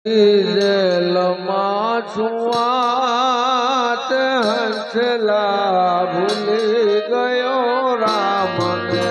જેલમાં છુઆત હંસલા ભૂલી ગયો રામને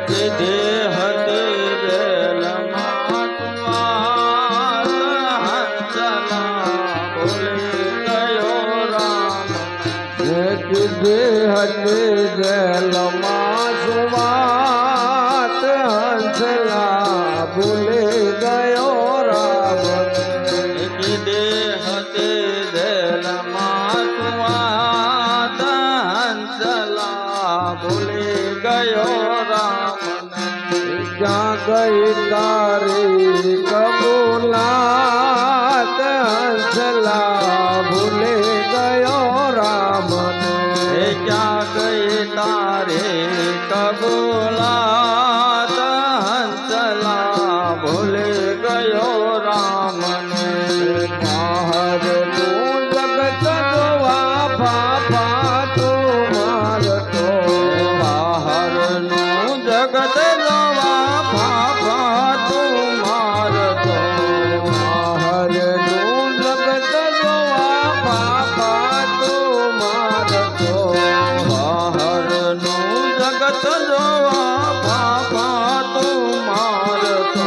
કીધે હતી જેલમાં છુઆત હંસલા ભૂલી ગયો રામને કીધે હતી જેલમાં છુઆત હંસલા ભૂલી ગયો કીધે હતી જેલમાં છુઆત હંસલા ભૂલી ગયો રામને ક્યાં ગઈ તારી કબૂલાત હંસલા ભૂલી ગયો રામને ક્યાં ગઈ તારી કબૂલાત હંસલા ભૂલી ગયો રામને બહારનું જગત જોવા ફાફા તું મારતો બહારનું જગત જોવા ફાફા તું મારતો બહારનું જગત જોવા ફાફા તું મારતો બહારનું જગત જોવા ફાફા તું મારતો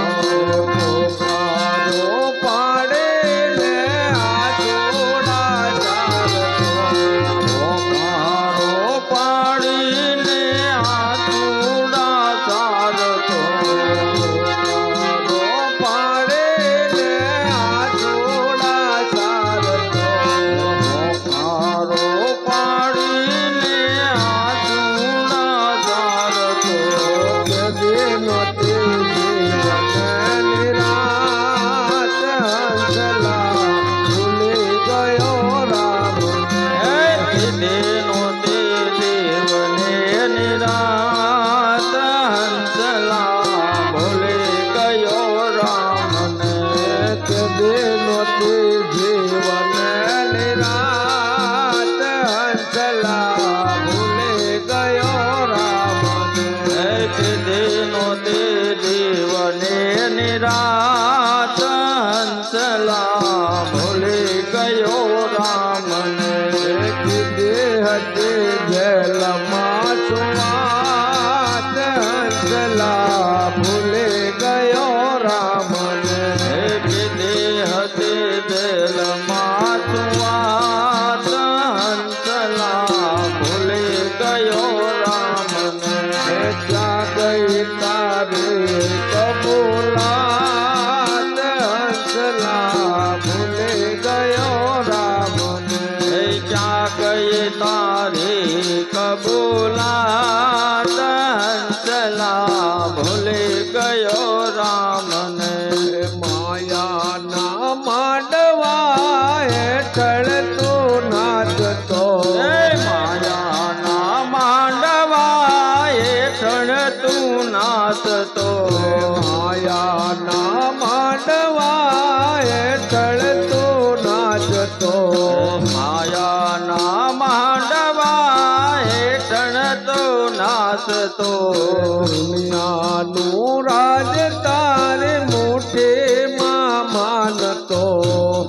પોકારો પાડે ને આચોડા ચાલતો પોકારો પાડીને આચુડા ચારતો પોકારો પાડે ને આચોડા ચાલતો પોકારો પાડીને આચુડા ચારતો જગેનો તે જીવન નિરાત હંસલા ભૂલી ગયો રામ દેનો તે દેવને નિરાત હંસલા ભૂલી ગયો રામને જગેનો તે જીવન નિરાત હંસલા ભૂલી ગયો રામ દેનો તે દેવને નિરાત હંસલા ભૂલી ગયો રામને કીધે હતી જેલમાં છુઆત હંસલા ભૂલી ગયો રામને કીધે હતી દિલમાં છુઆત હંસલા ભૂલી ગયો રામને ક્યાં ગઈ તારી કબૂલાત હંસલા ભૂલી ગયો રામને ક્યાં ગઈ તારી કબૂલાત હંસલા ભૂલી ગયો રામને માયાના માંડવા હેઠળ તું નાચતો માયાના માંડવા હેઠળ તું નાચતો માયાના માંડવા હેઠળ તું નાચતો માયાના માંડવા હેઠળ તું નાચતો દુનિયાનું રાજ તારે મુઠ્ઠીમાં માનતો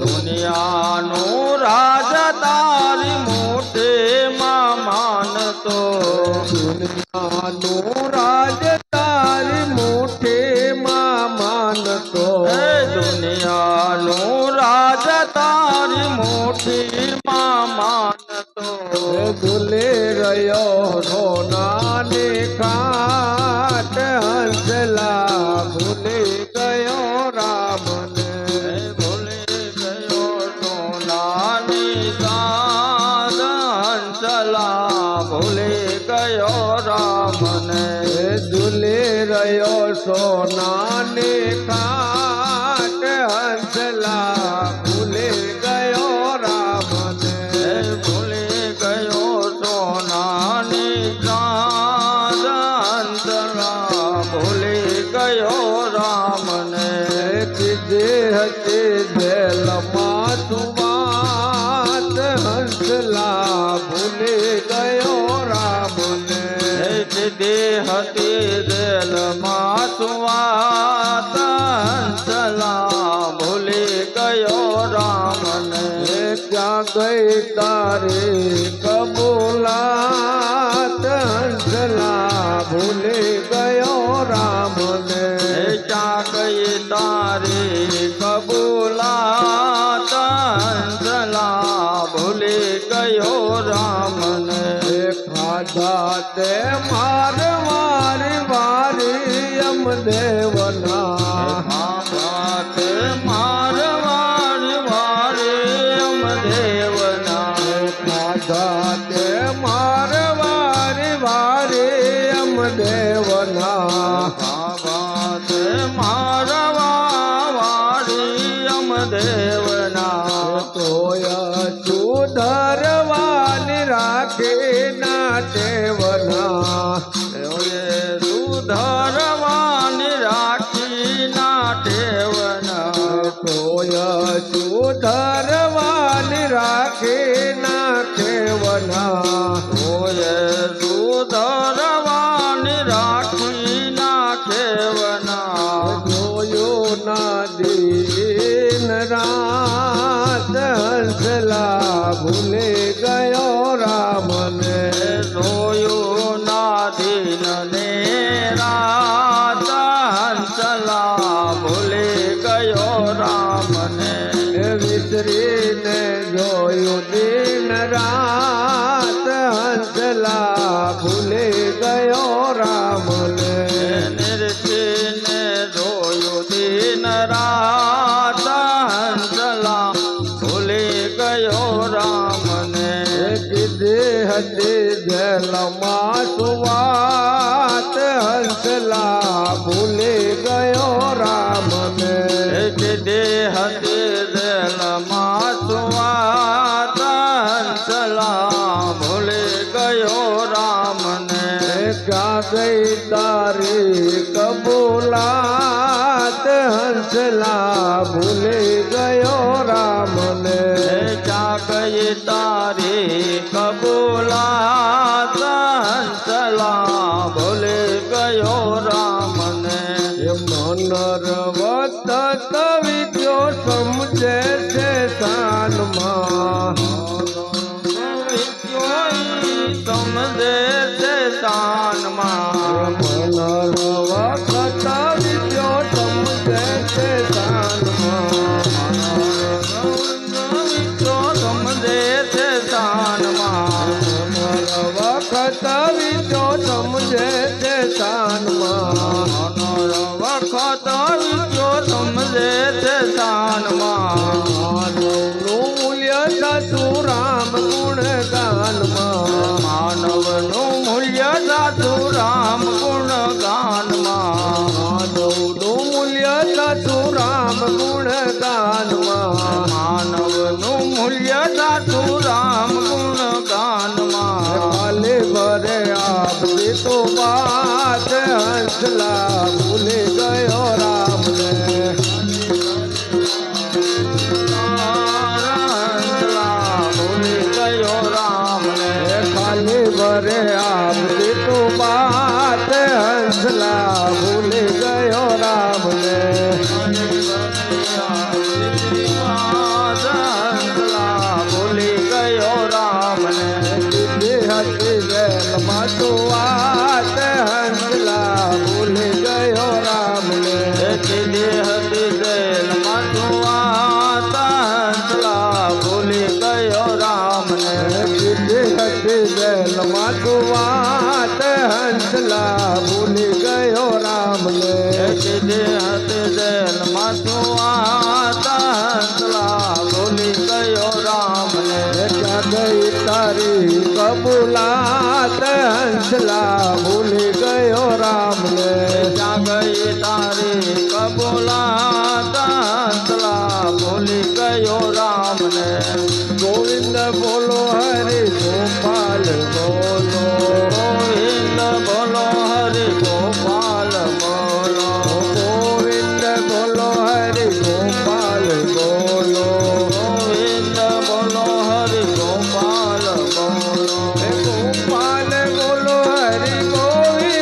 દુનિયાનું રાજ તારી મુઠ્ઠીમાં માનતો દુનિયાનું રાજ તારી મુઠ્ઠીમાં માનતો દુનિયાનું રાજ તારી મુઠ્ઠીમાં માનતો ભૂલી રહ્યો સોનાની ખાટ હંસલા ભૂલી ગયો રામને ભૂલી ગયો સોનાની સાદ હંસલા ભૂલી ગયો રામને ભૂલી રહ્યો સોનાની ખાટ હંસલા ભૂલી ગયો રામને ભૂલી ગયો સોનાની સાદ હંસલા ભૂલી ગયો રામને કીધે હતી જેલમાં છુઆત હંસલા ભૂલી ગયો રામને કીધે હતી જેલમાં છુઆત હંસલા ભૂલી ગયો રામને ક્યાં ગઈ તારી કબૂલાત હંસલા ભૂલી ગયો રામને ક્યાં ગઈ તારી કબૂલાત હંસલા ભૂલી ગયો રામને ખાધા તે માર વારી વારી યમદેવના ભાત મારવાડ વારે અમદેવના ખાધા તે માર વારી વારી યમદેવના ભાત મારવા વારી અમદેવના તોય સુધરવાની રાખી ના દેવના સુધરવાની રાખી ના ટેવના તોય સુધરવાની રાખી ના દેવના ઓય સુધરવાની રાખી ના ટેવના જોયું ના દિન રાત હંસલા ભૂલી ગયો રામને જોયું ના દિન ને રાત હંસલા ભૂલી ગયો રામને વિસરીને જોયું દિન રાત હંસલા ભૂલી ગયો રામને નિરખીને જોયું દિન રાત હંસલા ભૂલી ગયો રામને કીધી હતી જેલમાં સુવાત હંસલા ભૂલી ગયો રામને કીધી હતી જેલમાં સુવાત હંસલા ભૂલી ગયો રામને ક્યાં ગઈ તારી કબૂલાત હંસલા ભૂલી ગયો રામને ક્યાં ગઈ તારી કબૂલાત હંસલા ભૂલી ગયો રામને મનરવત કવિત્યો સમજે છે સાનમાં સમજે છે શાનમાં મનરવત કવિત્યો સમજે છે સાનમાં સમજે છે શાનમાં વખત વિચો સમજે છે શાનમાં વખત વિચો સમજે છે શાનમાં માનવનું મૂલ્ય સાચુ રામ ગુણ ગાનમાં માનવનું મૂલ્ય સાચુ રામ ગુણ ગાનમાં માનવનું મૂલ્ય સાચુ રામ ગુણ ગાનમાં માનવનું મૂલ્ય સાચુ રામ ગુણ ગાનમાં કાલે ભરે આપતી તો વાત હંસલા ભૂલી ગયો રામને હંસલા ભૂલી ગયો રામને ખાલી ભરે આપતી તો વાત હંસલા ભૂલી ગયો રામને હંસલા ભૂલી ગયો રામને કીધી હતી વેલમાં તો વાત હંસલા ભૂલી ગયો રામને કીધી હતી જેલમાં તું વાત હંસલા ભૂલી ગયો રામને કીધી હતી વેલમાં તો વાત હંસલા ભૂલી ગયો રામને કીધી હતી જેલમાં તું વાત હંસલા ભૂલી ગયો રામને ક્યાં ગઈ તારી કબૂલાત હંસલા ભૂલી ગયો રામને ક્યાં ગઈ તારી કબૂલાત હંસલા ભૂલી ગયો રામને ગોવિંદ બોલો હરિ ગોપાલ બોલો ગોવિંદ બોલો હરિ ગોપાલ બોલો ગોવિંદ બોલો હરિ ગોપાલ બોલો ગોવિંદ બોલો હરિ ગોપાલ બોલો ગોપાલ બોલો હરિ ગોવિંદ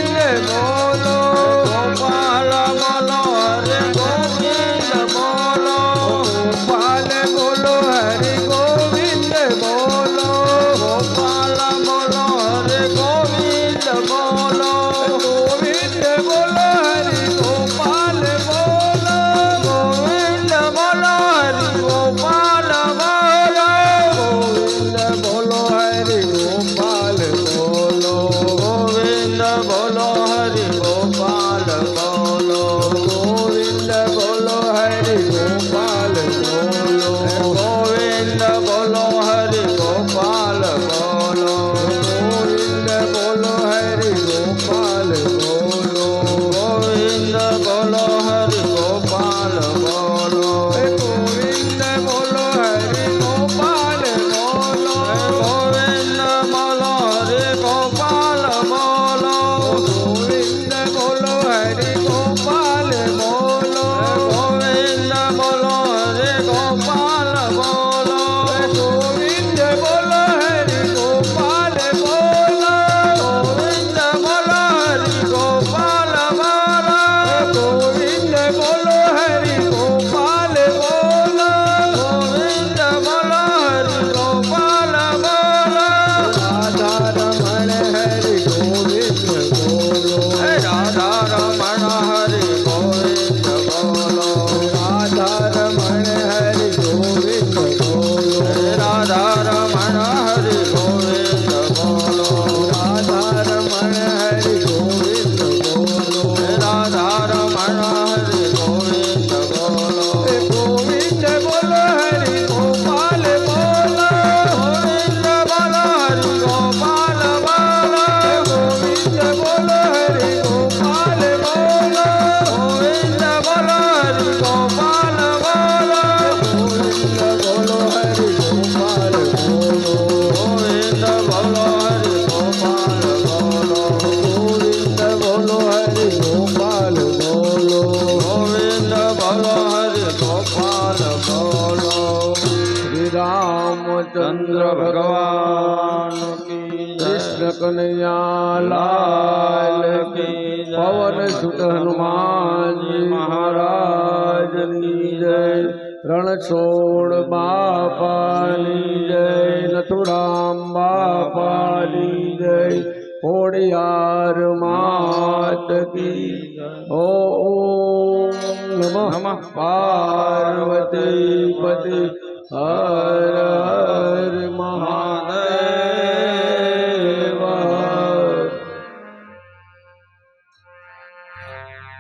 ગોપાલ બોલો ગોવિંદ બોલો હરિ ગોપાલ બોલો ગોવિંદ બોલો હરિ ગોપાલ બોલો ગોવિંદ બોલો હરિ ગોપાલ બોલો ગોવિંદ બોલો હરિ ગોપાલ બોલો રાધા રમણ હરિ ગોવિંદ બોલો હે રાધા રમણ હરિ ગોવિંદ બોલો રાધા રમણ હરિ ગોવિંદ બોલો હે રાધા રમણ હરિ ગોવિંદ બોલો રાધા રમણ હરિ ગોવિંદ બોલો હે રાધા રમણ હરિ ગોવિંદ બોલો ગોવિંદ બોલો હરિ ગોપાલ બોલો ગોવિંદ બોલો હરિ ગોપાલ બોલો ગોવિંદ બોલો હરિ ગોપાલ બોલો ગોવિંદ બોલો હરિ ગોપાલ બોલો ગોવિંદ બોલો હરિ ગોપાલ બોલો ગોવિંદ બોલો હરિ ગોપાલ બોલો ગોવિંદ બોલો હરિ ગોપાલ બોલો ગોવિંદ બોલો હરિ ગોપાલ બોલો શ્રી રામચંદ્ર ચંદ્ર ભગવાન ભગવાન કી કૃષ્ણ જય કનૈયા લાલ કી જય. પવન સુત હનુમાનજી મહારાજની જય રણછોડ બાપાની જય નથુરામ બાપાની જય ખોડિયાર માત કી ઓમ નમઃ નમઃ પાર્વતી પતિ હર